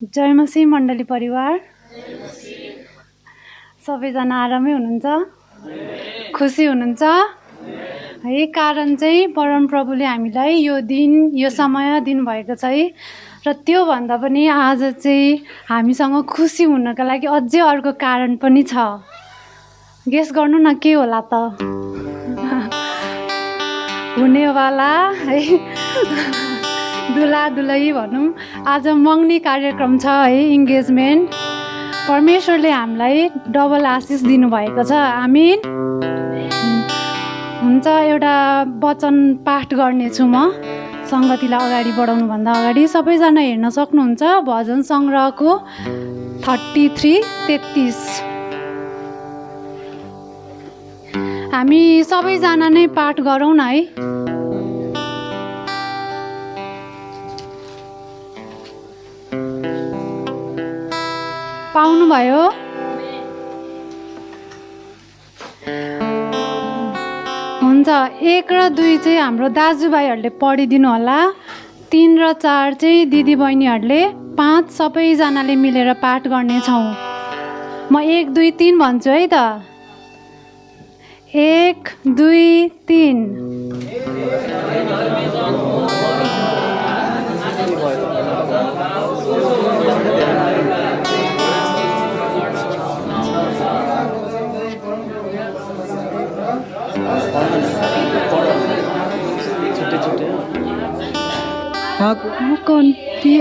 जय मसीह मण्डली परिवार, सबैजना आरामै हुनुहुन्छ? खुसी हुनुहुन्छ है? कारण चाहिँ परमप्रभुले हामीलाई यो दिन, यो समय दिनुभएको छ है। र त्योभन्दा पनि आज चाहिँ हामीसँग खुसी हुनका लागि अझै अर्को कारण पनि छ। गेस गर्नु न के होला त? हुनेवाला है, दुला दुलही भनौँ। आज मङ्गनी कार्यक्रम छ है, इङ्गेजमेन्ट। परमेश्वरले हामीलाई डबल आशिष दिनुभएको छ। आमीन। हुन्छ, एउटा वचन पाठ गर्नेछु म सङ्गतिलाई अगाडि बढाउनुभन्दा अगाडि। सबैजना हेर्न सक्नुहुन्छ भजन सङ्ग्रहको 33-33। हामी सबैजना नै पाठ गरौँ न है। पाउनुभयो? हुन्छ, 1 र 2 चाहिँ हाम्रो दाजुभाइहरूले पढिदिनु होला। 3 र 4 चाहिँ दिदीबहिनीहरूले, 5 सबैजनाले मिलेर पाठ गर्नेछौँ। म 1, 2, 3 भन्छु है त। 1, 2, 3।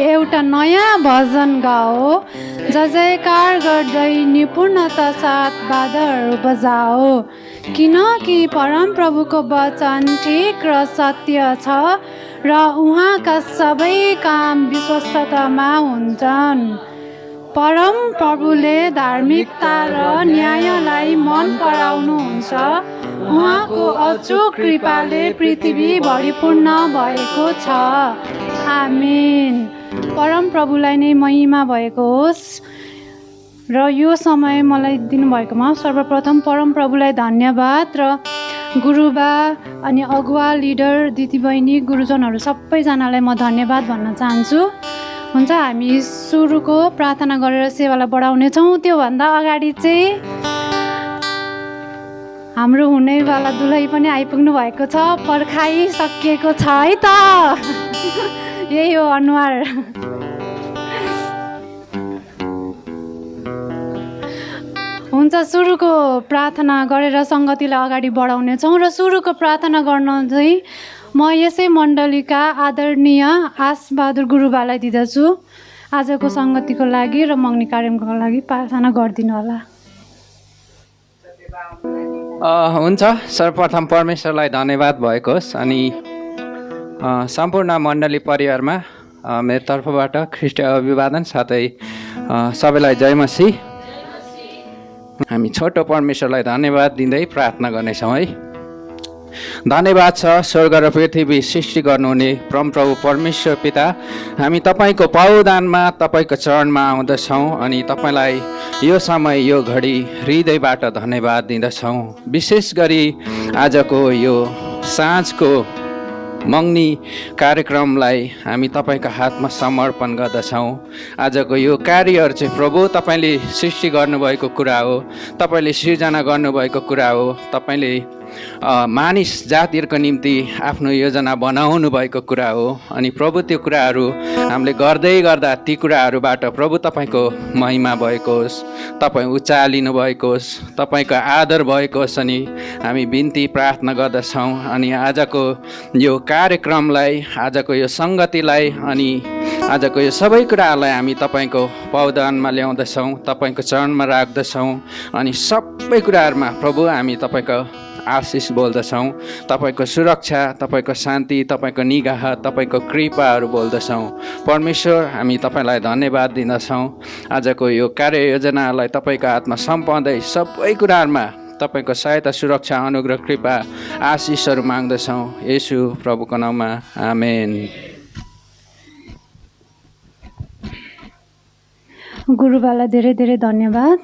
एउटा नयाँ भजन गाओ, जय जयकार गर्दै निपुणता साथ बाधाहरू बजाओ, किनकि परमप्रभुको वचन ठिक र सत्य छ र उहाँका सबै काम विश्वस्ततामा हुन्छन्। परमप्रभुले धार्मिकता र न्यायलाई मन पराउनुहुन्छ। उहाँको अचूक कृपाले पृथ्वी भरिपूर्ण भएको छ। आमीन। परमप्रभुलाई नै महिमा भएको होस्। र यो समय मलाई दिनुभएकोमा सर्वप्रथम परमप्रभुलाई धन्यवाद, र गुरुबा अनि अगुवा लिडर दिदीबहिनी गुरुजनहरू सबैजनालाई म धन्यवाद भन्न चाहन्छु। हुन्छ, हामी सुरुको प्रार्थना गरेर सेवालाई बढाउनेछौँ। त्योभन्दा अगाडि चाहिँ हाम्रो हुनेवाला दुलही पनि आइपुग्नु भएको छ। पर्खाइसकिएको छ है त? यही हो अनुहार। हुन्छ, सुरुको प्रार्थना गरेर सङ्गतिलाई अगाडि बढाउनेछौँ। र सुरुको प्रार्थना गर्न चाहिँ म यसै मण्डलीका आदरणीय आसबहादुर गुरुबालाई दिँदछु। आजको सङ्गतिको लागि र मङ्गनी कार्यक्रमको लागि प्रार्थना गरिदिनु होला। हुन्छ, सर्वप्रथम परमेश्वरलाई धन्यवाद भएको होस्। अनि सम्पूर्ण मण्डली परिवारमा मेरो तर्फबाट ख्रिस्ट अभिवादन, साथै सबैलाई जय मसीह। हामी छोटो परमेश्वरलाई धन्यवाद दिँदै प्रार्थना गर्नेछौँ है। धन्यवाद छ स्वर्ग र पृथ्वी सृष्टि गर्नुहुने परमप्रभु परमेश्वर पिता। हामी तपाईँको पावदानमा, तपाईँको चरणमा आउँदछौँ अनि तपाईँलाई यो समय, यो घडी हृदयबाट धन्यवाद दिँदछौँ। विशेष गरी आजको यो साँझको मङ्गनी कार्यक्रमलाई हामी तपाईँको हातमा समर्पण गर्दछौँ। आजको यो कार्यहरू चाहिँ प्रभु तपाईँले सृष्टि गर्नुभएको कुरा हो, तपाईँले सृजना गर्नुभएको कुरा हो, तपाईँले मानिस जातिहरूको निम्ति आफ्नो योजना बनाउनु भएको कुरा हो। अनि प्रभु त्यो कुराहरू हामीले गर्दै गर्दा ती कुराहरूबाट प्रभु तपाईँको महिमा भएको होस्, तपाईँ उचालिनु भएको होस्, तपाईँको आदर भएको होस्। अनि हामी बिन्ती प्रार्थना गर्दछौँ। अनि आजको यो कार्यक्रमलाई, आजको यो सङ्गतिलाई, अनि आजको यो सबै कुराहरूलाई हामी तपाईँको पावदानमा ल्याउँदछौँ, तपाईँको चरणमा राख्दछौँ। अनि सबै कुराहरूमा प्रभु हामी तपाईँको आशिष बोल्दछौँ, तपाईँको सुरक्षा, तपाईँको शान्ति, तपाईँको निगाह, तपाईँको कृपाहरू बोल्दछौँ। परमेश्वर, हामी तपाईँलाई धन्यवाद दिँदछौँ। आजको यो कार्ययोजनालाई तपाईँको हातमा सम्पाउँदै सबै कुराहरूमा तपाईँको सहायता, सुरक्षा, अनुग्रह, कृपा, आशिषहरू माग्दछौँ येशू प्रभुको नाममा। आमेन। गुरुबालाई धेरै धेरै धन्यवाद।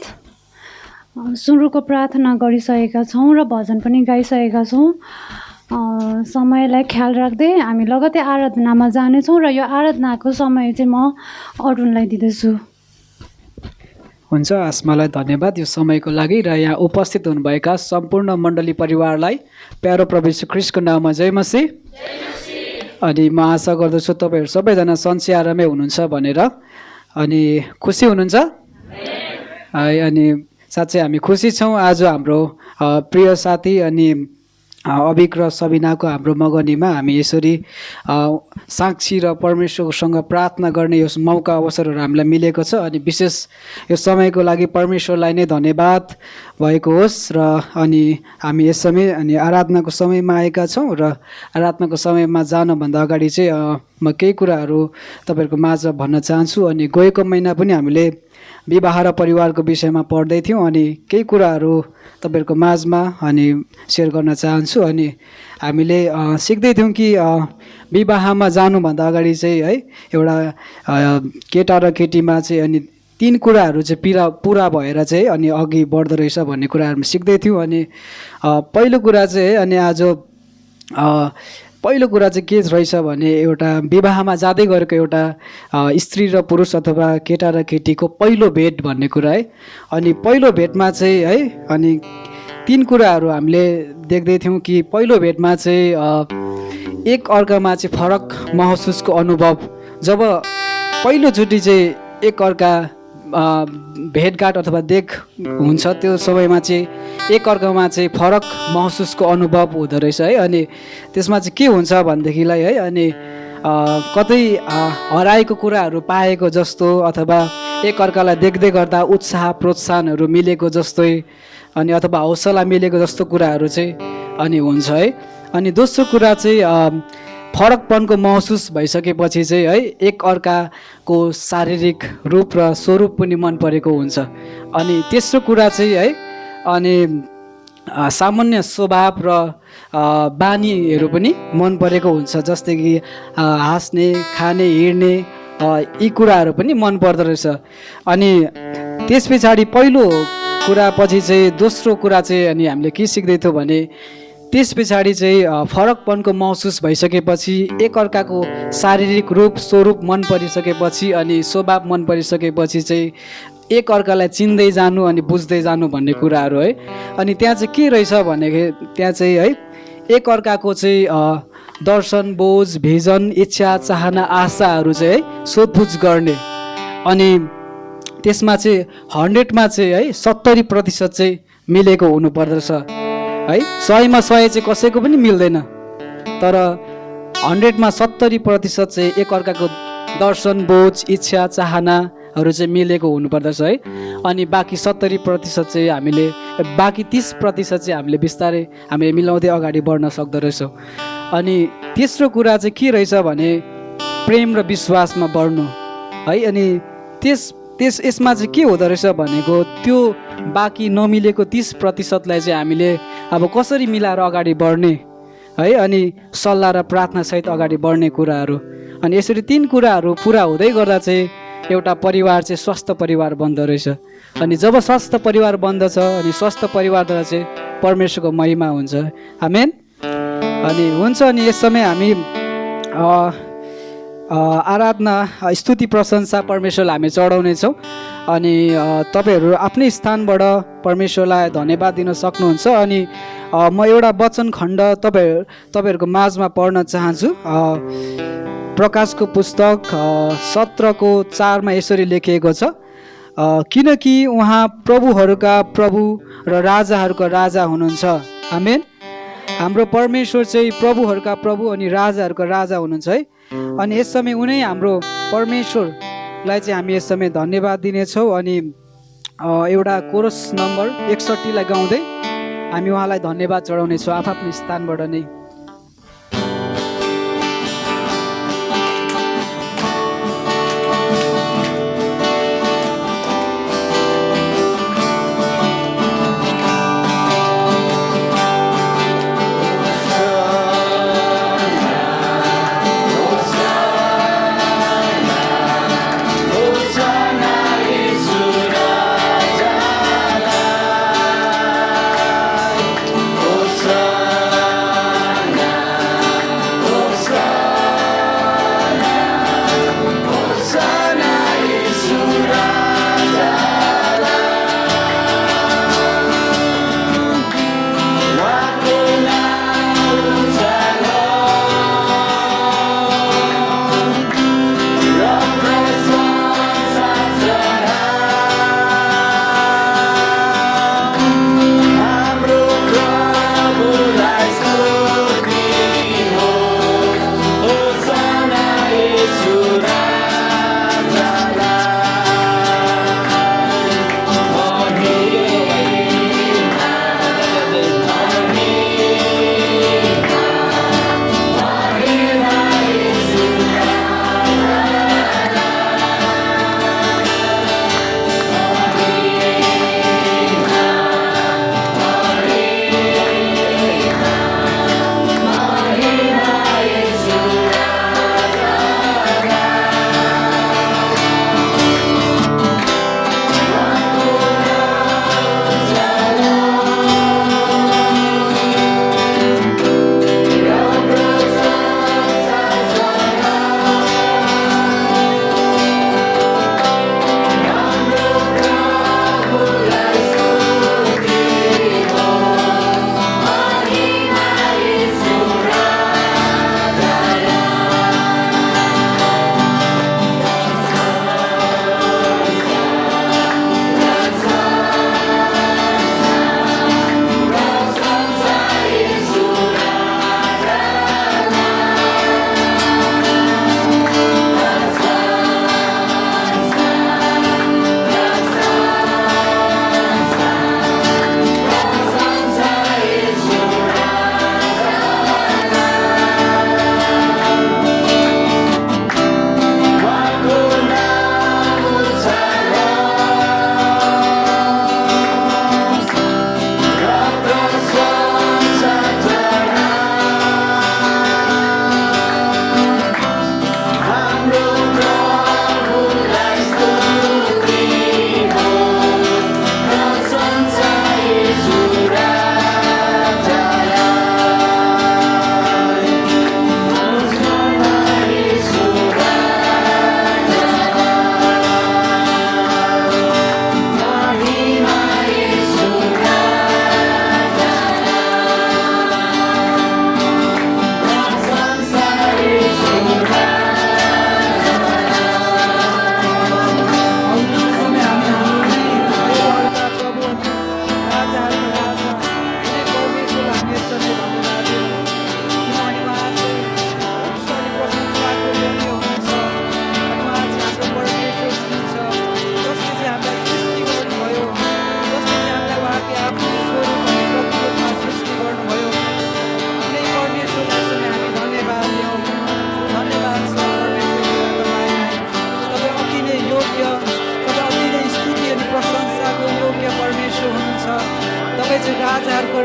सुरुको प्रार्थना गरिसकेका छौँ र भजन पनि गाइसकेका छौँ। समयलाई ख्याल राख्दै हामी लगत्तै आराधनामा जानेछौँ र यो आराधनाको समय चाहिँ म अरुणलाई दिँदैछु। हुन्छ, आस्मालाई धन्यवाद यो समयको लागि र यहाँ उपस्थित हुनुभएका सम्पूर्ण मण्डली परिवारलाई प्यारो प्रभु यीशु ख्रीष्टको नाममा जय मसीह। अनि म आशा गर्दछु तपाईँहरू सबैजना सन्चै आरामै हुनुहुन्छ भनेर। अनि खुसी हुनुहुन्छ है? अनि साँच्चै हामी खुसी छौँ। आज हाम्रो प्रिय साथी अनि अभिक र सबिनाको हाम्रो मगनीमा हामी यसरी साक्षी र परमेश्वरसँग प्रार्थना गर्ने यो मौका अवसरहरू हामीलाई मिलेको छ। अनि विशेष यो समयको लागि परमेश्वरलाई नै धन्यवाद भएको होस्। र अनि हामी यस समय अनि आराधनाको समयमा आएका छौँ र आराधनाको समयमा जानुभन्दा अगाडि चाहिँ म केही कुराहरू तपाईँहरूको माझ भन्न चाहन्छु। अनि गएको महिना पनि हामीले विवाह र परिवारको विषयमा पढ्दै थियौँ। अनि केही कुराहरू तपाईँहरूको माझमा अनि सेयर गर्न चाहन्छु। अनि हामीले सिक्दै थियौँ कि विवाहमा जानुभन्दा अगाडि चाहिँ है एउटा केटा र केटीमा चाहिँ अनि 3 कुराहरू चाहिँ पुरा भएर चाहिँ अनि अघि बढ्दो रहेछ भन्ने कुराहरू सिक्दै थियौँ। अनि पहिलो कुरा चाहिँ है अनि आज पहिलो कुरा चाहिँ के रहेछ भने एउटा विवाहमा जाँदै गरेको एउटा स्त्री र पुरुष अथवा केटा र केटीको पहिलो भेट भन्ने कुरा है। अनि पहिलो भेटमा चाहिँ है अनि 3 कुराहरू हामीले देख्दै थियौँ कि पहिलो भेटमा चाहिँ एक अर्कामा चाहिँ फरक महसुसको अनुभव, जब पहिलोचोटि चाहिँ एक अर्का भेटघाट अथवा देख हुन्छ त्यो समयमा चाहिँ एक अर्कामा चाहिँ फरक महसुसको अनुभव हुँदो रहेछ है। अनि त्यसमा चाहिँ के हुन्छ भनेदेखिलाई है अनि कतै हराएको कुराहरू पाएको जस्तो अथवा एक अर्कालाई देख्दै गर्दा उत्साह प्रोत्साहनहरू मिलेको जस्तै अनि अथवा हौसला मिलेको जस्तो कुराहरू चाहिँ अनि हुन्छ है। अनि दोस्रो कुरा चाहिँ फरकपनको महसुस भइसकेपछि चाहिँ है एक अर्काको शारीरिक रूप र स्वरूप पनि मन परेको हुन्छ। अनि तेस्रो कुरा चाहिँ है अनि सामान्य स्वभाव र बानीहरू पनि मन परेको हुन्छ, जस्तै कि हाँस्ने, खाने, हिँड्ने यी कुराहरू पनि मन पर्दो रहेछ। अनि त्यस पछाडि पहिलो कुरा पछि चाहिँ दोस्रो कुरा चाहिँ अनि हामीले के सिक्दैथ्यौँ भने त्यस पछाडि चाहिँ फरकपनको महसुस भइसकेपछि एक अर्काको शारीरिक रूप स्वरूप मन परिसकेपछि अनि स्वभाव मन परिसकेपछि चाहिँ एक अर्कालाई चिन्दै जानु अनि बुझ्दै जानु भन्ने कुराहरू है। अनि त्यहाँ चाहिँ के रहेछ भने त्यहाँ चाहिँ है एक अर्काको चाहिँ दर्शन, बोझ, भिजन, इच्छा, चाहना, आशाहरू चाहिँ है सोधपुछ गर्ने। अनि त्यसमा चाहिँ 100मा चाहिँ है 70% चाहिँ मिलेको हुनुपर्दछ है। 100मा 100 चाहिँ कसैको पनि मिल्दैन, तर 100मा 70% चाहिँ एक अर्काको दर्शन, बोझ, इच्छा, चाहनाहरू चाहिँ मिलेको हुनुपर्दछ है। अनि बाँकी 70% चाहिँ हामीले बाँकी 30% चाहिँ हामीले बिस्तारै हामीले मिलाउँदै अगाडि बढ्न सक्दो रहेछौँ। अनि तेस्रो कुरा चाहिँ के रहेछ भने प्रेम र विश्वासमा बढ्नु है। अनि यसमा चाहिँ के हुँदो रहेछ भनेको त्यो बाँकी नमिलेको 30%लाई चाहिँ हामीले अब कसरी मिलाएर अगाडि बढ्ने है। अनि सल्लाह र प्रार्थनासहित अगाडि बढ्ने कुराहरू। अनि यसरी 3 कुराहरू पुरा हुँदै गर्दा चाहिँ एउटा परिवार चाहिँ स्वस्थ परिवार बन्दो रहेछ। अनि जब स्वस्थ परिवार बन्दछ अनि स्वस्थ परिवारद्वारा चाहिँ परमेश्वरको महिमा हुन्छ। आमेन। अनि हुन्छ। अनि यस समय हामी आराधना, स्तुति, प्रशंसा परमेश्वरलाई हामी चढाउनेछौँ। अनि तपाईँहरू आफ्नै स्थानबाट परमेश्वरलाई धन्यवाद दिन सक्नुहुन्छ। अनि म एउटा वचन खण्ड तपाईँहरूको माझमा पढ्न चाहन्छु। प्रकाशको पुस्तक 17:4 यसरी लेखिएको छ, किनकि उहाँ प्रभुहरूका प्रभु र राजाहरूका राजा हुनुहुन्छ। आमेन। हाम्रो परमेश्वर चाहिँ प्रभुहरूका प्रभु अनि राजाहरूका राजा हुनुहुन्छ है। अनि यस समय उनै हाम्रो परमेश्वरलाई चाहिँ हामी यस समय धन्यवाद दिनेछौँ। अनि एउटा कोरस नम्बर 61लाई गाउँदै हामी उहाँलाई धन्यवाद चढाउनेछौँ आफ्नो स्थानबाट नै।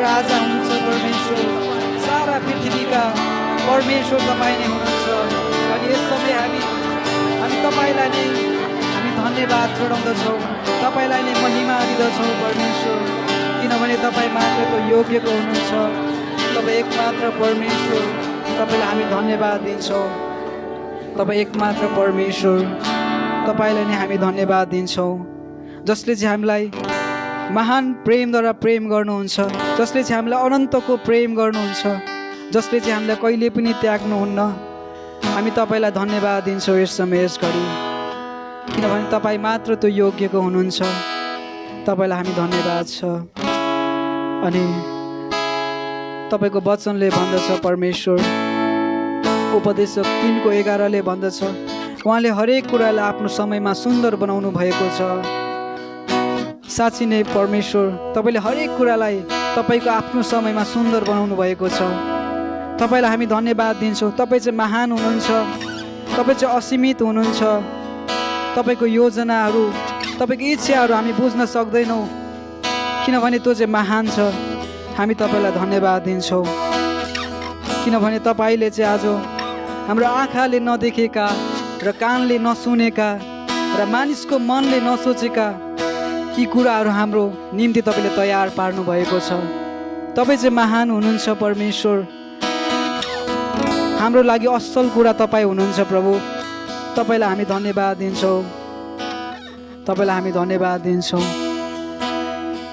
राजा हुनुहुन्छ परमेश्वर, सारा पृथ्वीका परमेश्वर तपाईँ नै हुनुहुन्छ। अनि यस समय हामी तपाईँलाई नै हामी धन्यवाद चढाउँदछौँ, तपाईँलाई नै महिमा दिँदछौँ परमेश्वर, किनभने तपाईँ मात्रको योग्यको हुनुहुन्छ। तपाईँ एकमात्र परमेश्वर, तपाईँलाई हामी धन्यवाद दिन्छौँ। तपाईँ एकमात्र परमेश्वर, तपाईँलाई नै हामी धन्यवाद दिन्छौँ, जसले चाहिँ हामीलाई महान प्रेमद्वारा प्रेम गर्नुहुन्छ, जसले चाहिँ हामीलाई अनन्तको प्रेम गर्नुहुन्छ, जसले चाहिँ हामीलाई कहिले पनि त्याग्नुहुन्न। हामी तपाईँलाई धन्यवाद दिन्छौँ यस समय यस घडी, किनभने तपाईँ मात्र त्यो योग्यको हुनुहुन्छ। तपाईँलाई हामी धन्यवाद छ। अनि तपाईँको वचनले भन्दछ, परमेश्वर उपदेशक 3:11 भन्दछ, उहाँले हरेक कुरालाई आफ्नो समयमा सुन्दर बनाउनु भएको छ। साँच्ची नै परमेश्वर, तपाईँले हरेक कुरालाई तपाईँको आफ्नो समयमा सुन्दर बनाउनु भएको छ। तपाईँलाई हामी धन्यवाद दिन्छौँ। तपाईँ चाहिँ महान हुनुहुन्छ, तपाईँ चाहिँ असीमित हुनुहुन्छ। तपाईँको योजनाहरू, तपाईँको इच्छाहरू हामी बुझ्न सक्दैनौँ, किनभने त्यो चाहिँ महान छ। हामी तपाईँलाई धन्यवाद दिन्छौँ, किनभने तपाईँले चाहिँ आज हाम्रो आँखाले नदेखेका र कानले नसुनेका र मानिसको मनले नसोचेका यी कुराहरू हाम्रो निम्ति तपाईँले तयार पार्नु भएको छ। तपाईँ चाहिँ महान हुनुहुन्छ परमेश्वर, हाम्रो लागि असल कुरा तपाईँ हुनुहुन्छ प्रभु। तपाईँलाई हामी धन्यवाद दिन्छौँ, तपाईँलाई हामी धन्यवाद दिन्छौँ,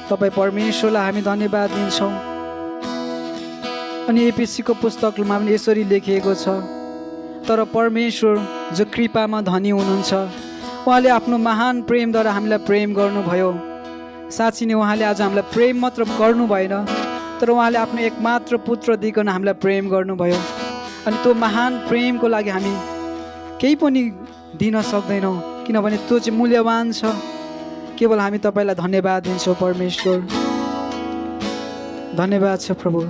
तपाईँ परमेश्वरलाई हामी धन्यवाद दिन्छौँ। अनि एपिसीको पुस्तकमा पनि यसरी लेखिएको छ, तर परमेश्वर जो कृपामा धनी हुनुहुन्छ, उहाँले आफ्नो महान प्रेमद्वारा हामीलाई प्रेम गर्नुभयो। साँच्ची नै उहाँले आज हामीलाई प्रेम मात्र गर्नु भएन, तर उहाँले आफ्नो एकमात्र पुत्र दिइकन हामीलाई प्रेम गर्नुभयो। अनि त्यो महान प्रेमको लागि हामी केही पनि दिन सक्दैनौँ, किनभने त्यो चाहिँ मूल्यवान छ। केवल हामी तपाईँलाई धन्यवाद दिन्छौँ परमेश्वर। धन्यवाद छ प्रभु,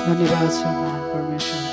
धन्यवाद छ महान परमेश्वर।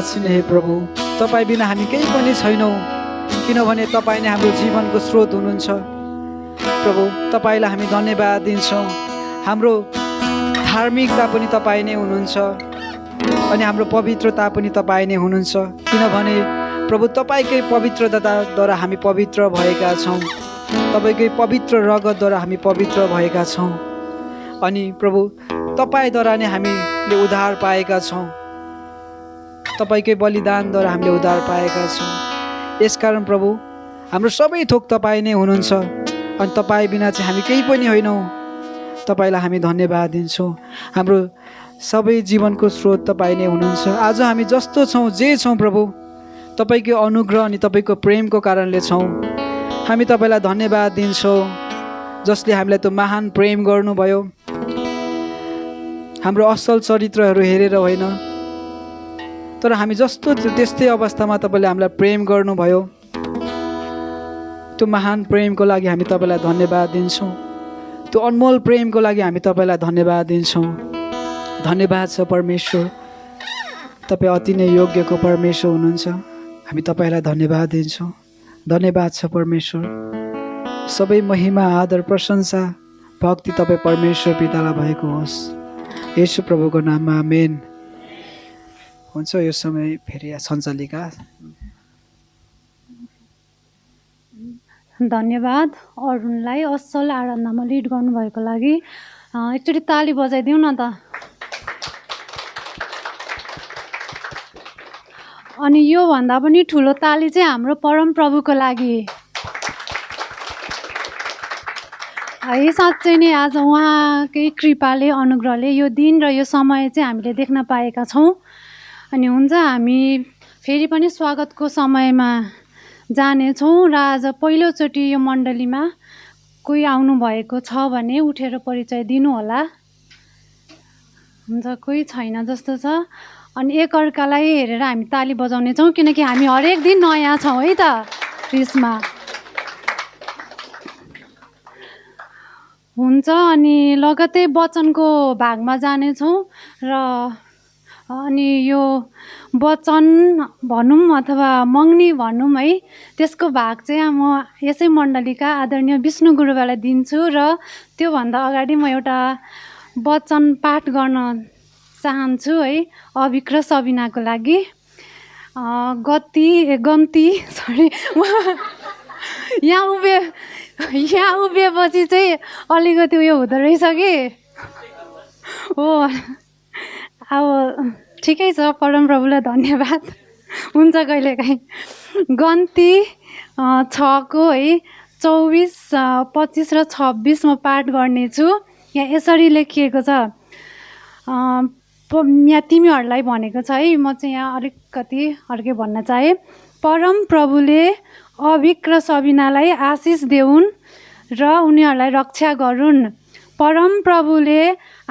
नमासिने हे प्रभु, तपाईँ बिना हामी केही पनि छैनौँ, किनभने तपाईँ नै हाम्रो जीवनको स्रोत हुनुहुन्छ। प्रभु, तपाईँलाई हामी धन्यवाद दिन्छौँ। हाम्रो धार्मिकता पनि तपाईँ नै हुनुहुन्छ अनि हाम्रो पवित्रता पनि तपाईँ नै हुनुहुन्छ, किनभने प्रभु तपाईँकै पवित्रताद्वारा हामी पवित्र भएका छौँ। तपाईँकै पवित्र रगतद्वारा हामी पवित्र भएका छौँ अनि प्रभु तपाईँद्वारा नै हामीले उद्धार पाएका छौँ। तपाईँकै बलिदानद्वारा हामीले उद्धार पाएका छौँ। यसकारण प्रभु, हाम्रो सबै थोक तपाईँ नै हुनुहुन्छ अनि तपाईँ बिना चाहिँ हामी केही पनि होइनौँ। तपाईँलाई हामी धन्यवाद दिन्छौँ। हाम्रो सबै जीवनको स्रोत तपाईँ नै हुनुहुन्छ। आज हामी जस्तो छौँ, जे छौँ प्रभु, तपाईँको अनुग्रह अनि तपाईँको प्रेमको कारणले छौँ। हामी तपाईँलाई धन्यवाद दिन्छौँ, जसले हामीलाई त्यो महान प्रेम गर्नुभयो। हाम्रो असल चरित्रहरू हेरेर होइन, तर हामी जस्तो थियो त्यस्तै अवस्थामा तपाईँले हामीलाई प्रेम गर्नुभयो। त्यो महान प्रेमको लागि हामी तपाईँलाई धन्यवाद दिन्छौँ। त्यो अनमोल प्रेमको लागि हामी तपाईँलाई धन्यवाद दिन्छौँ। धन्यवाद छ परमेश्वर, तपाईँ अति नै योग्यको परमेश्वर हुनुहुन्छ। हामी तपाईँलाई धन्यवाद दिन्छौँ। धन्यवाद छ परमेश्वर। सबै महिमा, आदर, प्रशंसा, भक्ति तपाईँ परमेश्वर पितालाई भएको होस्। येशू प्रभुको नाममा आमेन। हुन्छ, यो समय फेरि सञ्चालिका। धन्यवाद अरुणलाई असल आराधनामा लिड गर्नुभएको लागि। एकचोटि ताली बजाइदिउँ न त। अनि योभन्दा पनि ठुलो ताली चाहिँ हाम्रो परम प्रभुको लागि है। साँच्चै नै आज उहाँकै कृपाले, अनुग्रहले यो दिन र यो समय चाहिँ हामीले देख्न पाएका छौँ। अनि हुन्छ, हामी फेरि पनि स्वागतको समयमा जानेछौँ र आज पहिलोचोटि यो मण्डलीमा कोही आउनुभएको छ भने उठेर परिचय दिनुहोला। हुन्छ, कोही छैन जस्तो छ। अनि एकअर्कालाई हेरेर हामी ताली बजाउने छौँ, किनकि हामी हरेक दिन नयाँ छौँ है त क्रिसमा। हुन्छ, अनि लगत्तै वचनको भागमा जानेछौँ र अनि यो वचन भनौँ अथवा मङ्नी भनौँ है, त्यसको भाग चाहिँ म यसै मण्डलीका आदरणीय विष्णु गुरुबालाई दिन्छु। र त्योभन्दा अगाडि म एउटा वचन पाठ गर्न चाहन्छु है, अभिक र सबिनाको लागि। गन्ती सरी, यहाँ उभिएपछि चाहिँ अलिकति उयो हुँदो रहेछ कि हो। अब ठिकै छ, परमप्रभुलाई धन्यवाद हुन्छ कहिलेकाहीँ। गन्ती 6को है 24, 25 र 26 म पाठ गर्नेछु। यहाँ यसरी लेखिएको छ, यहाँ तिमीहरूलाई भनेको छ है, म चाहिँ यहाँ अलिकति अर्कै भन्न चाहेँ। परम प्रभुले अभिक र सबिनालाई आशिष देऊन् र उनीहरूलाई रक्षा गरून्। परम प्रभुले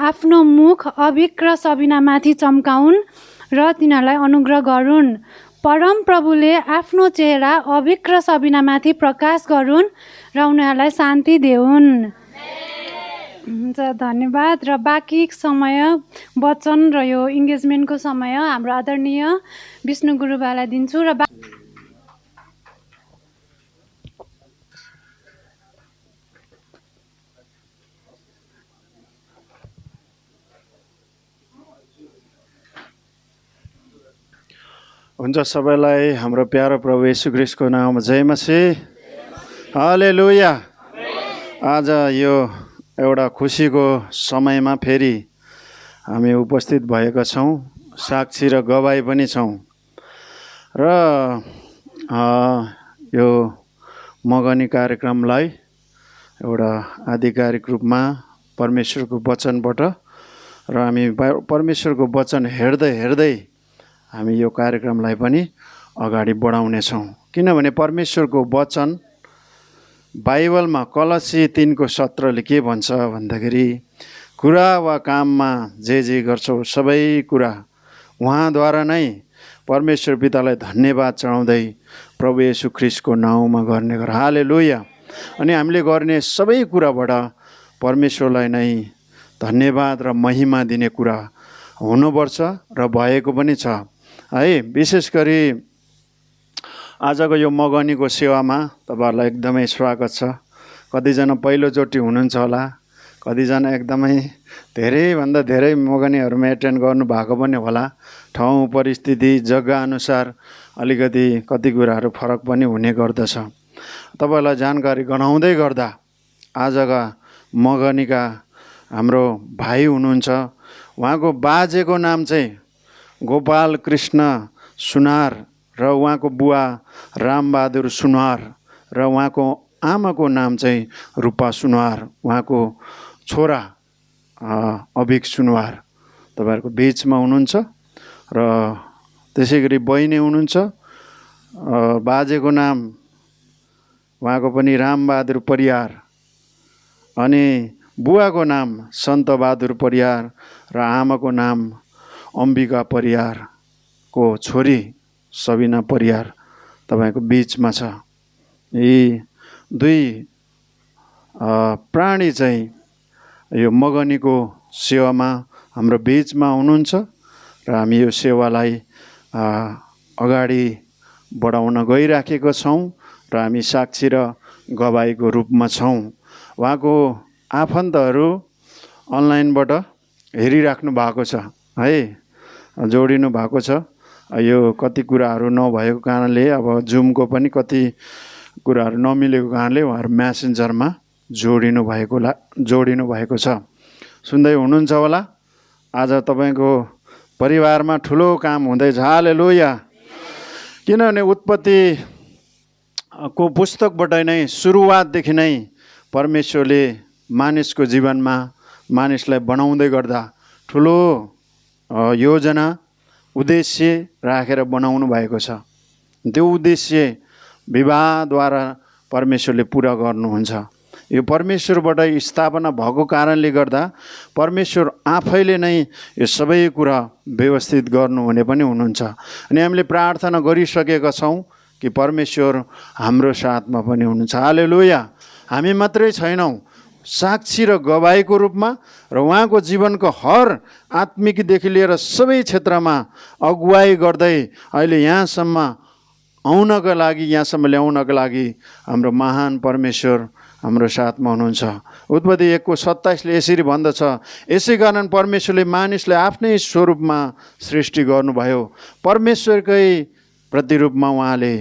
आफ्नो मुख अभिक र सबिनामाथि चम्काउन् र तिनीहरूलाई अनुग्रह गरून्। परम प्रभुले आफ्नो चेहरा अभिक र सबिनामाथि प्रकाश गरून् र उनीहरूलाई शान्ति देऊन्। हुन्छ, धन्यवाद। र बाँकी समय वचन र यो इङ्गेजमेन्टको समय हाम्रो आदरणीय विष्णु गुरुबालाई दिन्छु। र हुन्छ, सबैलाई हाम्रो प्यारो प्रभु येशू ख्रीष्टको नाममा जय मसीह। हालेलुया। आज यो एउटा खुसीको समयमा फेरि हामी उपस्थित भएका छौँ, साक्षी र गवाई पनि छौँ। र यो मगनी कार्यक्रमलाई एउटा आधिकारिक रूपमा परमेश्वरको वचनबाट र हामी परमेश्वरको वचन हेर्दै हेर्दै हामी यो कार्यक्रमलाई पनि अगाडि बढाउनेछौँ। किनभने परमेश्वरको वचन बाइबलमा कलसी 3को 17ले के भन्छ भन्दाखेरि, कुरा वा काममा जे गर्छौ सबै कुरा उहाँद्वारा नै परमेश्वर पितालाई धन्यवाद चढाउँदै प्रभु येशू ख्रीष्टको नाउँमा गर्ने गर। हालेलुया। अनि हामीले गर्ने सबै कुराबाट परमेश्वरलाई नै धन्यवाद र महिमा दिने कुरा हुनुपर्छ र भएको पनि छ। है। विशेष गरी आजको यो मगनीको सेवामा तपाईँहरूलाई एकदमै स्वागत छ। कतिजना पहिलोचोटि हुनुहुन्छ होला, कतिजना एकदमै धेरैभन्दा धेरै मगनीहरूमा एटेन्ड गर्नुभएको पनि होला। ठाउँ परिस्थिति जग्गा अनुसार अलिकति कति कुराहरू फरक पनि हुने गर्दछ। तपाईँहरूलाई जानकारी गराउँदै गर्दा आजका मगनीका हाम्रो भाइ हुनुहुन्छ, उहाँको बाजेको नाम चाहिँ गोपाल कृष्ण सुनार र उहाँको बुवा रामबहादुर सुनार र उहाँको आमाको नाम चाहिँ रूपा सुनार, उहाँको छोरा अभिक सुनवार तपाईँहरूको बिचमा हुनुहुन्छ। र त्यसै गरी बहिनी हुनुहुन्छ, बाजेको नाम उहाँको पनि रामबहादुर परियार अनि बुवाको नाम सन्तबहादुर परियार र आमाको नाम अम्बिका परियारको छोरी सबिना परियार तपाईँको बिचमा छ। यी दुई प्राणी चाहिँ यो मगनीको सेवामा हाम्रो बिचमा हुनुहुन्छ र हामी यो सेवालाई अगाडि बढाउन गइराखेको छौँ र हामी साक्षी र गवाईको रूपमा छौँ। उहाँको आफन्तहरू अनलाइनबाट हेरिराख्नु भएको छ है, जोडिनु भएको छ। यो कति कुराहरू नभएको कारणले, अब जुमको पनि कति कुराहरू नमिलेको कारणले उहाँहरू म्यासेन्जरमा जोडिनु भएको छ। सुन्दै हुनुहुन्छ होला। आज तपाईँको परिवारमा ठुलो काम हुँदैछ। हालेलुया। किनभने उत्पत्तिको पुस्तकबाट नै सुरुवातदेखि नै परमेश्वरले मानिसको जीवनमा मानिसलाई बनाउँदै गर्दा ठुलो योजना उद्देश्य राखेर बनाउनु भएको छ। त्यो उद्देश्य विवाहद्वारा परमेश्वरले पुरा गर्नुहुन्छ। यो परमेश्वरबाट स्थापना भएको कारणले गर्दा परमेश्वर आफैले नै यो सबै कुरा व्यवस्थित गर्नुहुने पनि हुनुहुन्छ। अनि हामीले प्रार्थना गरिसकेका छौँ कि परमेश्वर हाम्रो साथमा पनि हुनुहुन्छ। हालेलुया। हामी मात्रै छैनौँ, साक्षी र गवाईको रूपमा र उहाँको जीवनको हर आत्मिकदेखि लिएर सबै क्षेत्रमा अगुवाई गर्दै अहिले यहाँसम्म आउनका लागि, यहाँसम्म ल्याउनका लागि हाम्रो महान परमेश्वर हाम्रो साथमा हुनुहुन्छ। उत्पत्ति 1:27ले यसरी भन्दछ, यसै कारण परमेश्वरले मानिसलाई आफ्नै स्वरूपमा सृष्टि गर्नुभयो, परमेश्वरकै प्रतिरूपमा उहाँले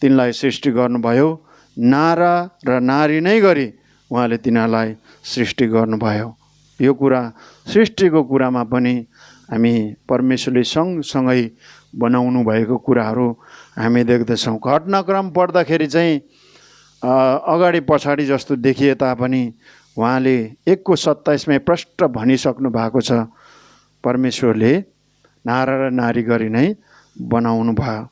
तिनलाई सृष्टि गर्नुभयो, नर र नारी नै गरी उहाँले तिनीहरूलाई सृष्टि गर्नुभयो। यो कुरा सृष्टिको कुरामा पनि हामी परमेश्वरले सँगसँगै बनाउनु भएको कुराहरू हामी देख्दछौँ। घटनाक्रम पढ्दाखेरि चाहिँ अगाडि पछाडि जस्तो देखिए तापनि उहाँले 1:27मै प्रष्ट भनिसक्नु भएको छ, परमेश्वरले नर र नारी गरी नै बनाउनु भयो।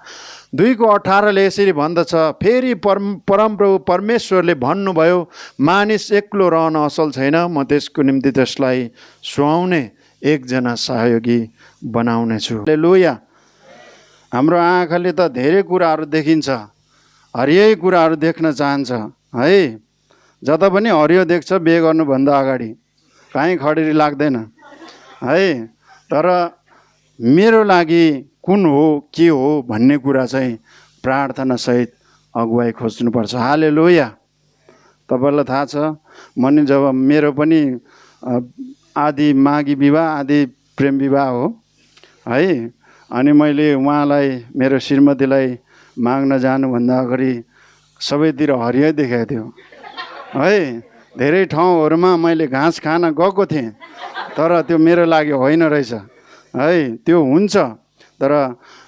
2:18ले यसरी भन्दछ, फेरि परमप्रभु परमेश्वरले भन्नुभयो, मानिस एक्लो रहन असल छैन, म त्यसको निम्ति त्यसलाई सुहाउने एकजना सहयोगी बनाउने छु। हालेलुया। हाम्रो आँखाले त धेरै कुराहरू देखिन्छ, हरियै कुराहरू देख्न चाहन्छ है। जता पनि हरियो देख्छ बिहे गर्नुभन्दा अगाडि, कहीँ खडेरी लाग्दैन है। तर मेरो लागि कुन हो के हो भन्ने कुरा चाहिँ प्रार्थनासहित अगुवाई खोज्नुपर्छ। हालेलुया। तपाईँलाई थाहा छ, मैले जब मेरो पनि आदि मागी विवाह आदि प्रेम विवाह हो है, अनि मैले उहाँलाई मेरो श्रीमतीलाई माग्न जानुभन्दा अगाडि सबैतिर हरियै देखाएको थियो है। धेरै ठाउँहरूमा मैले घाँस खान गएको थिएँ, तर त्यो मेरो लागि होइन रहेछ है। त्यो हुन्छ, तर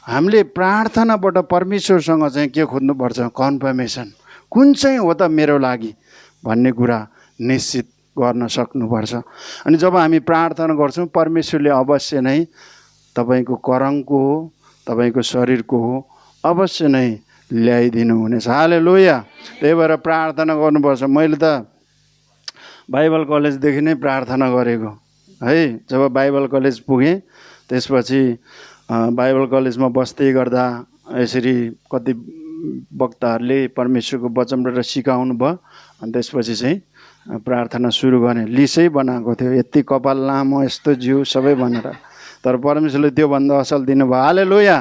हामीले प्रार्थनाबाट परमेश्वरसँग चाहिँ के खोज्नुपर्छ, कन्फर्मेसन, कुन चाहिँ हो त मेरो लागि भन्ने कुरा निश्चित गर्न सक्नुपर्छ। अनि जब हामी प्रार्थना गर्छौँ, परमेश्वरले अवश्य नै तपाईँको करङको हो, तपाईँको शरीरको हो, अवश्य नै ल्याइदिनु हुनेछ। हालेलुया। त्यही भएर प्रार्थना गर्नुपर्छ। मैले त बाइबल कलेजदेखि नै प्रार्थना गरेको है। जब बाइबल कलेज पुगेँ, त्यसपछि बाइबल कलेजमा बस्दै गर्दा यसरी कति वक्ताहरूले परमेश्वरको वचनबाट सिकाउनु भयो। अनि त्यसपछि चाहिँ प्रार्थना सुरु गर्ने लिस्टै बनाएको थियो, यति कपाल लामो, यस्तो जिउ सबै भनेर। तर परमेश्वरले त्योभन्दा असल दिनुभयो। हालेलुया।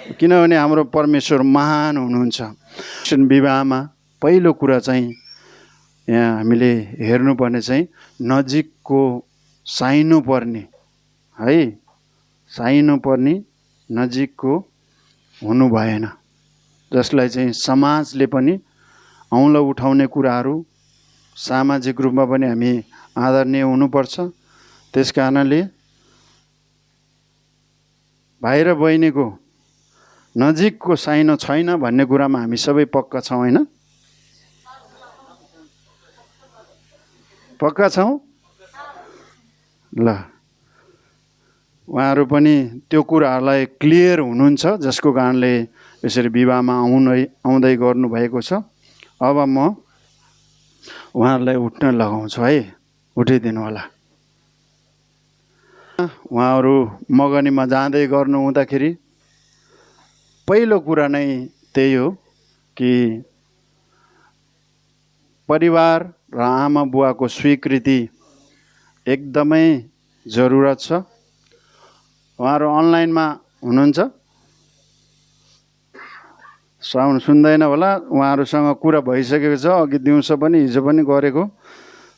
किनभने हाम्रो परमेश्वर महान हुनुहुन्छ। विवाहमा पहिलो कुरा चाहिँ यहाँ हामीले हेर्नुपर्ने चाहिँ नजिकको साइनो पर्ने है, साइनो पर्ने नजिकको हुनु भएन, जसलाई चाहिँ समाजले पनि औँलो उठाउने कुराहरू, सामाजिक रूपमा पनि हामी आदरणीय हुनुपर्छ। त्यस कारणले भाइ र बहिनीको नजिकको साइनो छैन भन्ने कुरामा हामी सबै पक्का छौँ होइन? पक्का छौँ ल। उहाँहरू पनि त्यो कुराहरूलाई क्लियर हुनुहुन्छ, जसको कारणले यसरी विवाहमा आउँदै गर्नुभएको छ। अब म उहाँहरूलाई उठ्न लगाउँछु है, उठिदिनु होला। उहाँहरू मगनीमा जाँदै गर्नु हुँदाखेरि पहिलो कुरा नै त्यही हो कि परिवार र आमा बुवाको स्वीकृति एकदमै जरुरत छ। उहाँहरू अनलाइनमा हुनुहुन्छ, साउन्ड सुन्दैन होला। उहाँहरूसँग कुरा भइसकेको छ, अघि दिउँसो पनि हिजो पनि गरेको।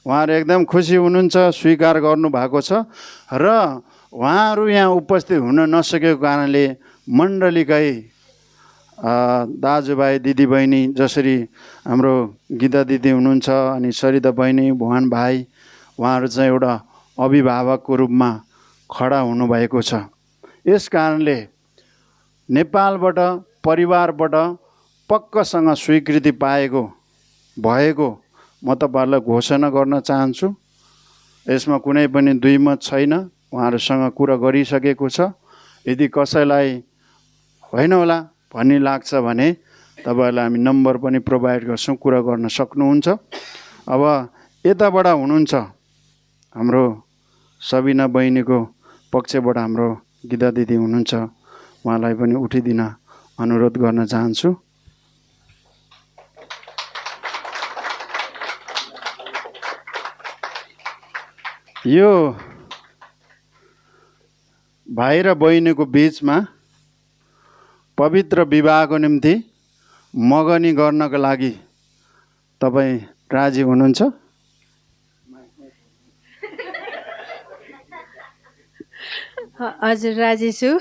उहाँहरू एकदम खुसी हुनुहुन्छ, स्वीकार गर्नुभएको छ। र उहाँहरू यहाँ उपस्थित हुन नसकेको कारणले मण्डलीकै दाजुभाइ दिदीबहिनी, जसरी हाम्रो गीता दिदी हुनुहुन्छ अनि सरिता बहिनी, भुवन भाइ, उहाँहरू चाहिँ एउटा अभिभावकको रूपमा खडा हुनुभएको छ। यस कारणले नेपालबाट, परिवारबाट पक्कासँग स्वीकृति भएको म तपाईँहरूलाई घोषणा गर्न चाहन्छु। यसमा कुनै पनि दुईमत छैन, उहाँहरूसँग कुरा गरिसकेको छ। यदि कसैलाई होइन होला भन्ने लाग्छ भने तपाईँहरूलाई हामी नम्बर पनि प्रोभाइड गर्छौँ, कुरा गर्न सक्नुहुन्छ। अब यताबाट हुनुहुन्छ हाम्रो सबिना बहिनीको पक्षबाट हाम्रो गीता दिदी हुनुहुन्छ, उहाँलाई पनि उठिदिन अनुरोध गर्न चाहन्छु। यो भाइ र बहिनीको बिचमा पवित्र विवाहको निम्ति मगनी गर्नको लागि तपाईँ राजी हुनुहुन्छ? हजुर, राजी छु।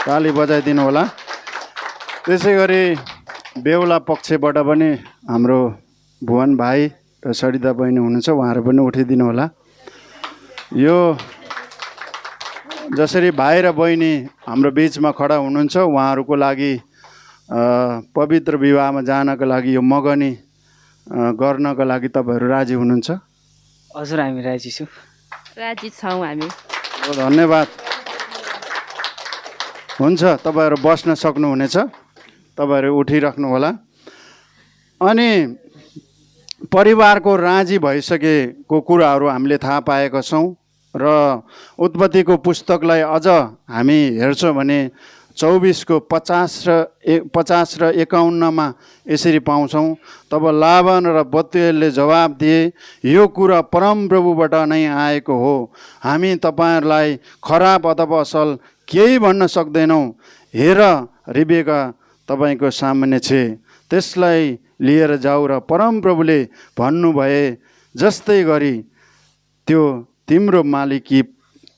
ताली बजाइदिनु होला। त्यसै गरी बेहुला पक्षबाट पनि हाम्रो भुवन भाइ र सरिता बहिनी हुनुहुन्छ, उहाँहरू पनि उठिदिनु होला। यो जसरी भाइ र बहिनी हाम्रो बिचमा खडा हुनुहुन्छ, उहाँहरूको लागि पवित्र विवाहमा जानको लागि, यो मगनी गर्नको लागि तपाईँहरू राजी हुनुहुन्छ? हजुर, हामी राजी छौँ। राजी छौँ हामी। धन्यवाद। हुन्छ, तपाईँहरू बस्न सक्नुहुनेछ, तपाईँहरू उठिराख्नु होला। अनि परिवारको राजी भइसकेको कुराहरू हामीले थाहा पाएका छौँ र उत्पत्तिको पुस्तकलाई अझ हामी हेर्छौँ भने 24:50 र 51 यसरी पाउँछौँ। तब लाबान र बतुएलले जवाब दिए, यो कुरा परमप्रभुबाट नै आएको हो, हामी तपाईँहरूलाई खराब अथवा असल केही भन्न सक्दैनौँ। हेर, रिबेका तपाईँको सामान्य छे, त्यसलाई लिएर जाऊ र परमप्रभुले भन्नुभए जस्तै गरी त्यो तिम्रो मालिककी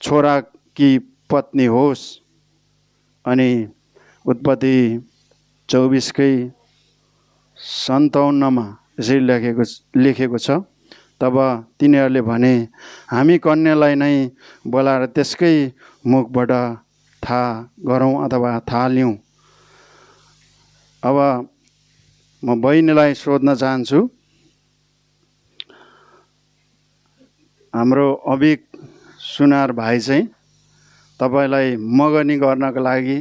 छोराकी पत्नी होस्। अनि उत्पत्ति 24:57 यसरी लेखेको छ, तब तिनीहरूले भने, हामी कन्यालाई नै बोलाएर त्यसकै मुखबाट थाहा गरौँ अथवा थाहा लिउँ। अब म बहिनीलाई सोध्न चाहन्छु, हाम्रो अभिक सुनार भाइ चाहिँ तपाईँलाई मगनी गर्नको लागि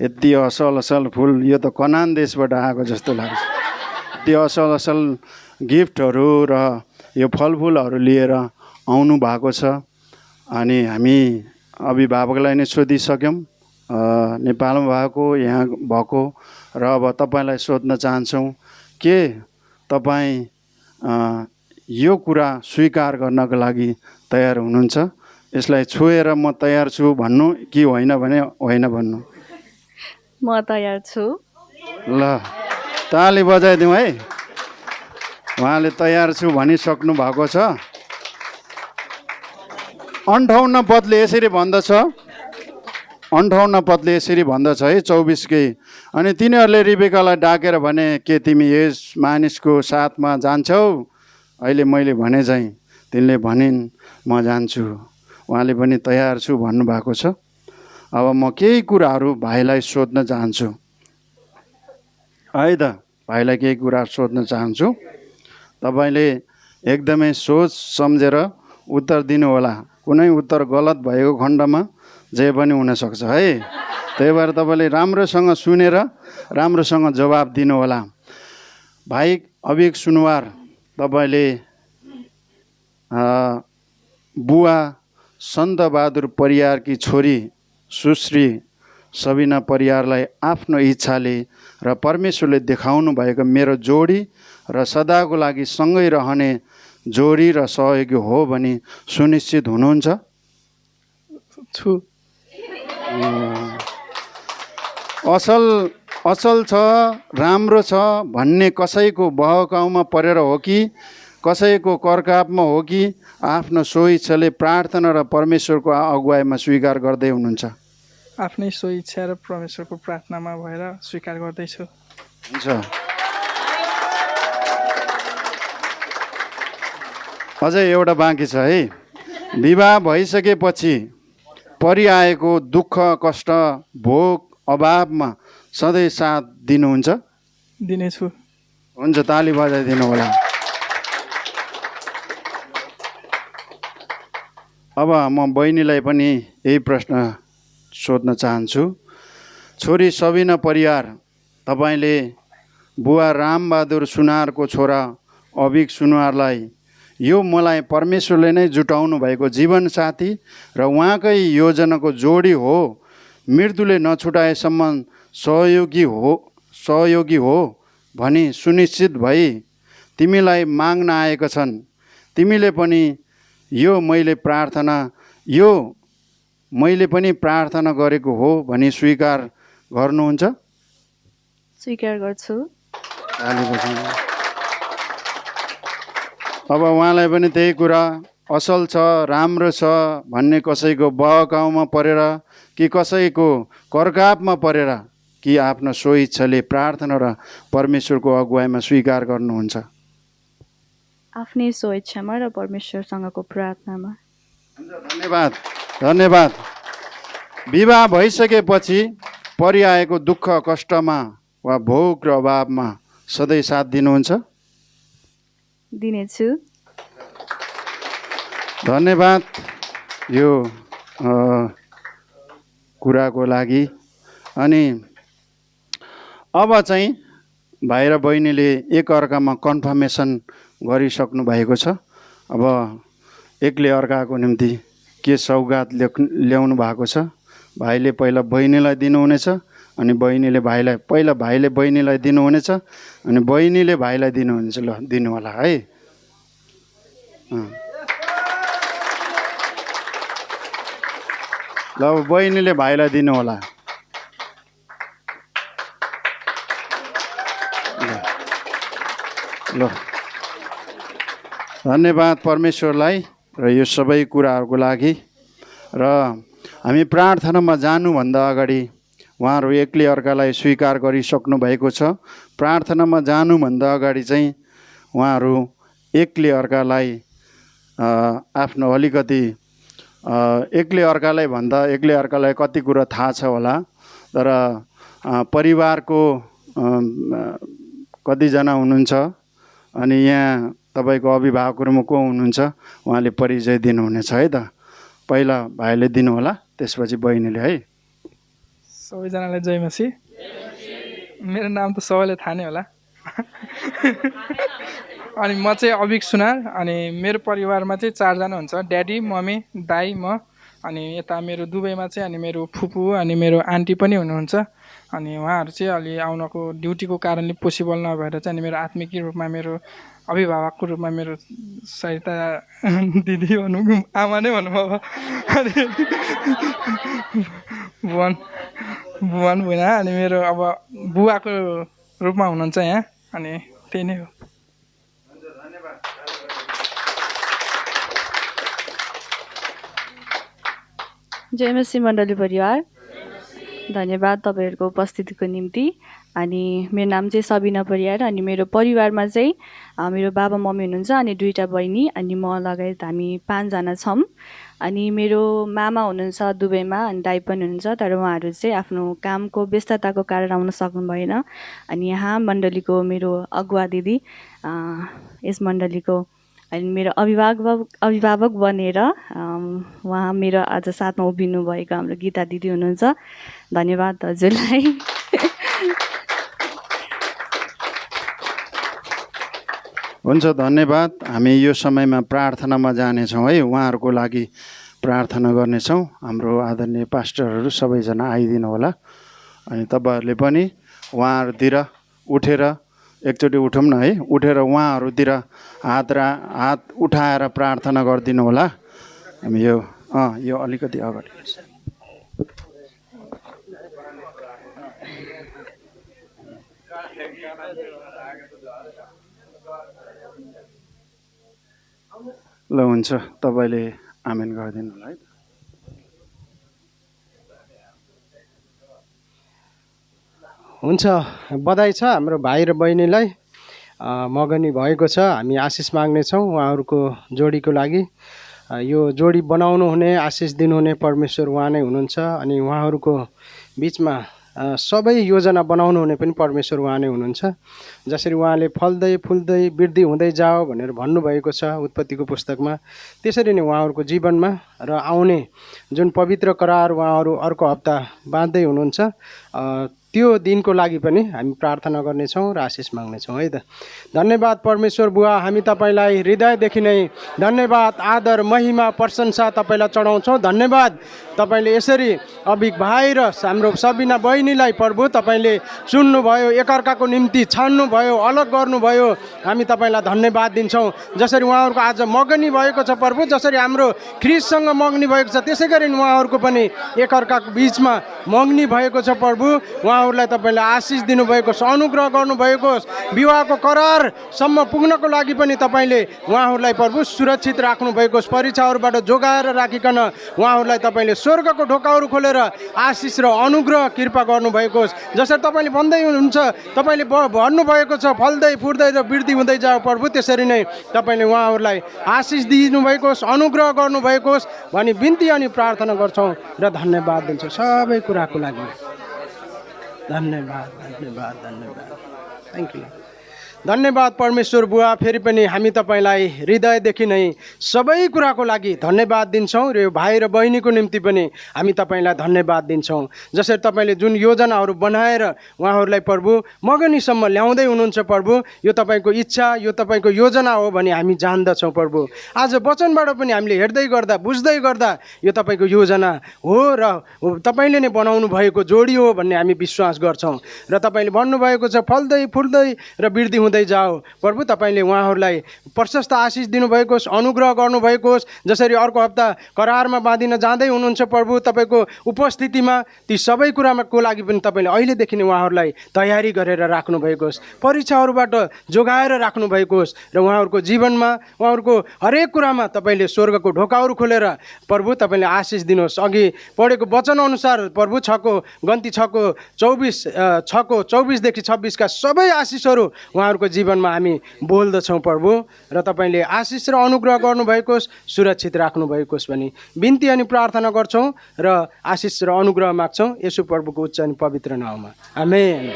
यति असल फुल, यो त कनान देशबाट आएको जस्तो लाग्छ, यति असल गिफ्टहरू र यो फलफुलहरू लिएर आउनु भएको छ। अनि हामी अभिभावकलाई नै सोधिसक्यौँ, नेपालमा भएको, यहाँ भएको, र अब तपाईँलाई सोध्न चाहन्छौँ के तपाईँ यो कुरा स्वीकार गर्नको लागि तयार हुनुहुन्छ? यसलाई छोएर म तयार छु भन्नु कि होइन भने होइन भन्नु? म तयार छु। ल ताली बजाइदिउँ है। उहाँले तयार छु भनिसक्नु भएको छ। 58 पदले यसरी भन्दछ, 58 पदले यसरी भन्दछ है 24 कै। अनि तिनीहरूले रिबेकालाई डाकेर भने, के तिमी यस मानिसको साथमा जान्छौ? अहिले मैले भने चाहिँ तिनले भनिन् म जान्छु। उहाँले पनि तयार छु भन्नुभएको छ। अब म केही कुराहरू भाइलाई सोध्न चाहन्छु है त। भाइलाई केही कुरा सोध्न चाहन्छु। तपाईँले एकदमै सोच सम्झेर उत्तर दिनुहोला। कुनै उत्तर गलत भएको खण्डमा जे पनि हुनसक्छ है। त्यही भएर तपाईँले राम्रोसँग सुनेर राम्रोसँग जवाब दिनुहोला। भाइ अभिक सुनुवार, तपाईँले बुवा सन्तबहादुर परियारकी छोरी सुश्री सबिना परियारलाई आफ्नो इच्छाले र परमेश्वरले देखाउनु भएको मेरो जोडी र सदाको लागि सँगै रहने जोडी र सहयोगी हो भनी सुनिश्चित हुनुहुन्छ? छु। असल छ, राम्रो छ भन्ने कसैको बहकाउमा परेर हो कि कसैको करकापमा हो कि आफ्नो सोही इच्छाले प्रार्थना र परमेश्वरको अगुवाईमा स्वीकार गर्दै हुनुहुन्छ? आफ्नै सोही इच्छा र परमेश्वरको प्रार्थनामा भएर स्वीकार गर्दैछु। हुन्छ। अझै एउटा बाँकी छ है। विवाह भइसकेपछि परिआएको दुःख कष्ट भोग अभावमा सधैँ साथ दिनुहुन्छ? दिनेछु। हुन्छ, ताली बजाइदिनु होला। अब म बहिनीलाई पनि यही प्रश्न सोध्न चाहन्छु। छोरी सबिना परियार, तपाईँले बुवा रामबहादुर सुनारको छोरा अभिक सुनारलाई यो मलाई परमेश्वरले नै जुटाउनु भएको जीवन साथी र उहाँकै योजनाको जोडी हो, मृत्युले नछुटाएसम्म सहयोगी हो भनी सुनिश्चित भई तिमीलाई माग्न आएका छन्। तिमीले पनि यो मैले पनि प्रार्थना गरेको हो भनी स्वीकार गर्नुहुन्छ? स्वीकार गर्छु। अब उहाँलाई पनि त्यही कुरा, असल छ, राम्रो छ भन्ने कसैको बहकाउमा परेर कि कसैको करकापमा परेर कि आफ्नो स्वइच्छाले प्रार्थना र परमेश्वरको अगुवाईमा स्वीकार गर्नुहुन्छ? आफ्नै स्वइच्छामा र परमेश्वरसँगको प्रार्थनामा। धन्यवाद, धन्यवाद। विवाह भइसकेपछि परिआएको दुःख कष्टमा वा भोग र अभावमा सधैँ साथ दिनुहुन्छ? दिनेछु। धन्यवाद यो कुराको लागि। अनि अब चाहिँ भाइ र बहिनीले एकअर्कामा कन्फर्मेसन गरिसक्नु भएको छ। अब एकले अर्काको निम्ति के सौगात ल्याउनु भएको छ। भाइले पहिला बहिनीलाई दिनुहुनेछ, अनि बहिनीले भाइलाई, पहिला भाइले बहिनीलाई दिनुहुनेछ, अनि बहिनीले भाइलाई दिनुहुनेछ। ल दिनु होला है। ल अब बहिनीले भाइलाई दिनु होला। ल धन्यवाद परमेश्वरलाई र यो सबै कुराहरूको लागि। र हामी प्रार्थनामा जानुभन्दा अगाडि उहाँहरू एकले अर्कालाई स्वीकार गरिसक्नु भएको छ। प्रार्थनामा जानुभन्दा अगाडि चाहिँ उहाँहरू एकले अर्कालाई आफ्नो अलिकति एकले अर्कालाई कति कुरा थाहा छ होला, तर परिवारको कतिजना हुनुहुन्छ अनि यहाँ तपाईँको अभिभावकहरूमा को हुनुहुन्छ उहाँले परिचय दिनुहुनेछ है त। पहिला भाइले दिनु होला, त्यसपछि बहिनीले है। सबैजनालाई जय मसी। मेरो नाम त सबैले थाहा नै होला। अनि म चाहिँ अभिक सुनार। अनि मेरो परिवारमा चाहिँ 4 जना हुन्छ, ड्याडी, मम्मी, दाई, म अनि यता मेरो दुबईमा चाहिँ अनि मेरो फुपू अनि मेरो आन्टी पनि हुनुहुन्छ। अनि उहाँहरू चाहिँ अलि आउनको ड्युटीको कारणले पोसिबल नभएर चाहिँ अनि मेरो आत्मिक रूपमा मेरो अभिभावकको रूपमा मेरो सरिता दिदी भनौँ आमा नै भनौँ अब अनि भुवन भुइना अनि मेरो अब बुवाको रूपमा हुनुहुन्छ यहाँ अनि त्यही नै हो। जय मसीह मण्डली परिवार, धन्यवाद तपाईँहरूको उपस्थितिको निम्ति। अनि मेरो नाम चाहिँ सबिना परियार अनि मेरो परिवारमा चाहिँ मेरो बाबा मम्मी हुनुहुन्छ अनि 2टा बहिनी अनि म लगायत हामी 5 जना छौँ। अनि मेरो मामा हुनुहुन्छ दुबईमा अनि दाइ पनि हुनुहुन्छ, तर उहाँहरू चाहिँ आफ्नो कामको व्यस्तताको कारण आउन सक्नु भएन। अनि यहाँ मण्डलीको मेरो अगुवा दिदी यस मण्डलीको अनि मेरो अभिभावक बनेर उहाँ मेरो आज साथमा उभिनु भएको हाम्रो गीता दिदी हुनुहुन्छ। धन्यवाद हजुरलाई। हुन्छ, धन्यवाद। हामी यो समयमा प्रार्थनामा जानेछौँ है, उहाँहरूको लागि प्रार्थना गर्नेछौँ। हाम्रो आदरणीय पास्टरहरू सबैजना आइदिनु होला। अनि तपाईँहरूले पनि उहाँहरूतिर उठेर एकचोटि उठौँ न है, उठेर उहाँहरूतिर हात उठाएर प्रार्थना गरिदिनु होला। हामी यो अलिकति अगाडि ल हुन्छ, तपाईँले आमेन गरिदिनु होला है। हुन्छ, बधाई छ हाम्रो भाइ र बहिनीलाई मगनी भएको छ। हामी आशिष माग्नेछौँ उहाँहरूको जोडीको लागि। यो जोडी बनाउनु हुने आशिष दिनुहुने परमेश्वर उहाँ नै हुनुहुन्छ। अनि उहाँहरूको बिचमा सबै योजना बनाउनु हुने पनि परमेश्वर उहाँ नै हुनुहुन्छ। जसरी उहाँले फल्दै फुल्दै वृद्धि हुँदै जाओ भनेर भन्नुभएको छ उत्पत्तिको पुस्तकमा, त्यसरी नै उहाँहरूको जीवनमा र आउने जुन पवित्र करार उहाँहरू अर्को हप्ता बाँध्दै हुनुहुन्छ त्यो दिनको लागि पनि हामी प्रार्थना गर्नेछौँ र आशिष माग्नेछौँ है त। धन्यवाद परमेश्वर बुवा, हामी तपाईँलाई हृदयदेखि नै धन्यवाद, आदर, महिमा, प्रशंसा तपाईँलाई चढाउँछौँ। धन्यवाद तपाईँले यसरी अभिक भाइ र हाम्रो सबिना बहिनीलाई प्रभु तपाईँले चुन्नुभयो, एकअर्काको निम्ति छान्नुभयो, अलग गर्नुभयो। हामी तपाईँलाई धन्यवाद दिन्छौँ। जसरी उहाँहरूको आज मगनी भएको छ प्रभु, जसरी हाम्रो ख्रिससँग मगनी भएको छ त्यसै गरी उहाँहरूको पनि एकअर्काको बिचमा मगनी भएको छ प्रभु। उहाँहरूलाई तपाईँले आशिष दिनुभएको छ, अनुग्रह गर्नुभएको छ। विवाहको करारसम्म पुग्नको लागि पनि तपाईँले उहाँहरूलाई प्रभु सुरक्षित राख्नुभएको छ। परीक्षाहरूबाट जोगाएर राखिकन उहाँहरूलाई तपाईँले स्वर्गको ढोकाहरू खोलेर आशिष र अनुग्रह कृपा गर्नुभएको छ। जसरी तपाईँले भन्दै हुनुहुन्छ, तपाईँले भन्नुभएको छ फल्दै फुर्दै र वृद्धि हुँदै जाओ प्रभु, त्यसरी नै तपाईँले उहाँहरूलाई आशिष दिनुभएको छ, अनुग्रह गर्नुभएको छ भनी बिन्ती अनि प्रार्थना गर्छौँ र धन्यवाद दिन्छौँ सबै कुराको लागि। धन्यवाद धन्यवाद धन्यवाद, थ्याङ्क यू। धन्यवाद परमेश्वर बुवा, फेरि पनि हामी तपाईँलाई हृदयदेखि नै सबै कुराको लागि धन्यवाद दिन्छौँ र यो भाइ र बहिनीको निम्ति पनि हामी तपाईँलाई धन्यवाद दिन्छौँ। जसरी तपाईँले जुन योजनाहरू बनाएर उहाँहरूलाई प्रभु मगनीसम्म ल्याउँदै हुनुहुन्छ प्रभु, यो तपाईँको इच्छा, यो तपाईँको योजना हो भने हामी जान्दछौँ प्रभु। आज वचनबाट पनि हामीले हेर्दै गर्दा बुझ्दै गर्दा यो तपाईँको योजना हो र तपाईँले नै बनाउनु भएको जोडी हो भन्ने हामी विश्वास गर्छौँ। र तपाईँले भन्नुभएको छ फल्दै फुल्दै र वृद्धि हुँदै जाओ प्रभु। तपाईँले उहाँहरूलाई प्रशस्त आशिष दिनुभएको छ, अनुग्रह गर्नुभएको छ। जसरी अर्को हप्ता करारमा बाँधिन जाँदै हुनुहुन्छ प्रभु, तपाईँको उपस्थितिमा ती सबै कुराको लागि पनि तपाईँले अहिलेदेखि नै उहाँहरूलाई तयारी गरेर राख्नुभएको छ, परीक्षाहरूबाट जोगाएर राख्नुभएको छ र उहाँहरूको जीवनमा उहाँहरूको हरेक कुरामा तपाईँले स्वर्गको ढोकाहरू खोलेर प्रभु तपाईँले आशिष दिनुहोस्। अघि पढेको वचनअनुसार प्रभु 6:24देखि 26 का सबै आशिषहरू उहाँहरूको जीवनमा हामी बोल्दछौँ प्रभु। र तपाईँले आशिष र अनुग्रह गर्नुभएको छ, सुरक्षित राख्नुभएको छ भनी बिन्ती अनि प्रार्थना गर्छौँ र आशिष र अनुग्रह माग्छौँ यसु प्रभुको उच्च अनि पवित्र नाममा, आमेन।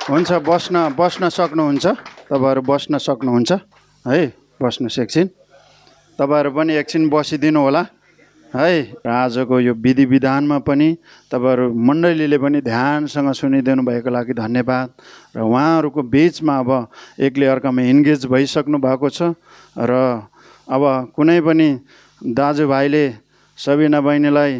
हुन्छ, बस्न सक्नुहुन्छ तपाईँहरू, बस्न सक्नुहुन्छ है, बस्नुहोस् एकछिन। तपाईँहरू पनि एकछिन बसिदिनु होला है। र आजको यो विधि विधानमा पनि तपाईँहरू मण्डलीले पनि ध्यानसँग सुनिदिनु भएको लागि धन्यवाद। र उहाँहरूको बिचमा अब एकले अर्कामा इन्गेज भइसक्नु भएको छ र अब कुनै पनि दाजुभाइले सबिना बहिनीलाई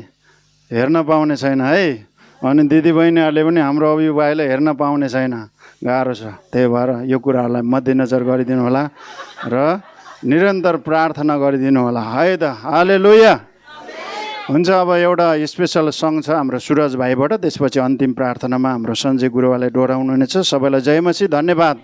हेर्न पाउने छैन है, अनि दिदीबहिनीहरूले पनि हाम्रो अभिभावकलाई हेर्न पाउने छैन, गाह्रो छ। त्यही भएर यो कुराहरूलाई मध्यनजर गरिदिनु होला र निरन्तर प्रार्थना गरिदिनु होला है त। हालेलुया। हुन्छ, अब एउटा स्पेसल सङ्ग छ हाम्रो सुरज भाइबाट, त्यसपछि अन्तिम प्रार्थनामा हाम्रो सञ्जय गुरुवाले डोराउनु हुनेछ। सबैलाई जय मसीह, धन्यवाद।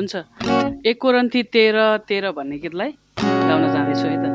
हुन्छ, 1 कोरिन्थी 13:13 भन्ने गीतलाई गाउन जाँदैछु है त।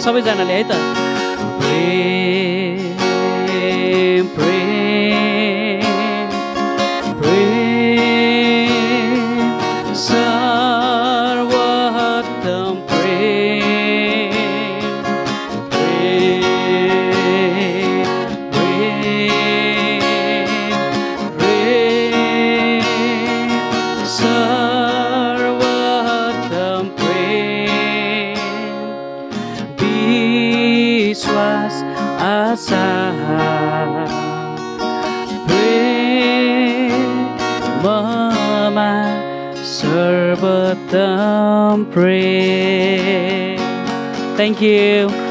सबैजनाले है त। प्रेम प्रेम प्रेम सर्वोत्तम प्रेम प्रेम प्रेम प्रेम सर्वोत्तम प्रेम विश्वास आशा प्रेममा सर्वोत्तम प्रेम। Thank you.